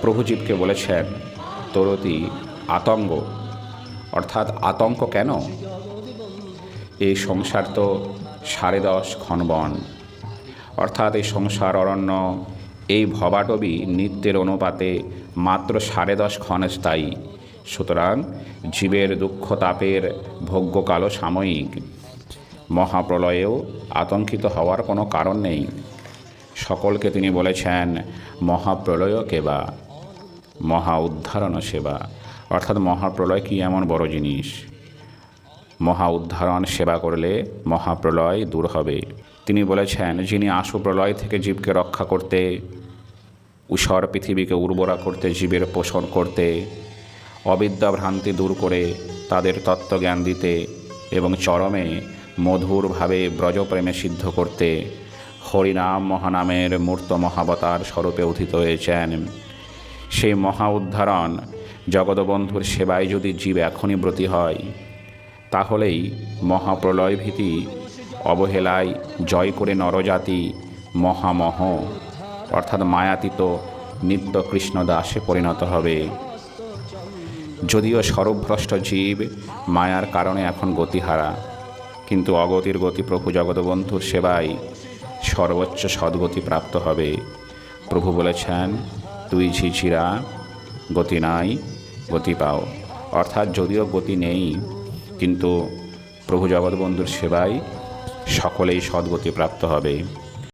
প্রভু জীবকে বলেছেন তরতি আতঙ্গ, অর্থাৎ আতঙ্ক কেন? এই সংসার তো 10.5 ক্ষণবন, অর্থাৎ এই সংসার অরণ্য, এই ভবাটবি নিত্যের অনুপাতে মাত্র 10.5 ক্ষণ স্থায়ী। সুতরাং জীবের দুঃখ তাপের ভোগ্যকালও সাময়িক। মহাপ্রলয়েও আতঙ্কিত হওয়ার কোনো কারণ নেই। সকলকে তিনি বলেছেন মহাপ্রলয় কেবা, মহা উদ্ধারণ সেবা, অর্থাৎ মহাপ্রলয় কি এমন বড় জিনিস? মহা উদ্ধারণ সেবা করলে মহাপ্রলয় দূর হবে। তিনি বলেছেন যিনি আশু প্রলয় থেকে জীবকে রক্ষা করতে, ঊষর পৃথিবীকে উর্বরা করতে, জীবের পোষণ করতে, অবিদ্যা ভ্রান্তি দূর করে তাদের তত্ত্বজ্ঞান দিতে এবং চরমে মধুরভাবে ব্রজপ্রেমে সিদ্ধ করতে হরিনাম মহানামের মূর্ত মহাবতার স্বরূপে উথিত হয়েছেন। সেই মহা উদ্ধারণ জগৎবন্ধুর সেবায় যদি জীব এখনই ব্রতী হয়, তাহলেই মহাপ্রলয় ভীতি অবহেলায় জয় করে নরজাতি মহামহ অর্থাৎ মায়াতীত নিত্য কৃষ্ণদাসে পরিণত হবে। যদিও স্বরূপভ্রষ্ট জীব মায়ার কারণে এখন গতিহারা, কিন্তু অগতির গতি প্রভু জগৎবন্ধুর সেবায় সর্বোচ্চ সদ্গতি প্রাপ্ত হবে। প্রভু বলেছেন তুই ঝিঝিরা, গতি নাই গতি পাও, অর্থাৎ যদিও গতি নেই, কিন্তু প্রভু জগৎবন্ধুর সেবায় সকলেই সদ্গতি প্রাপ্ত হবে।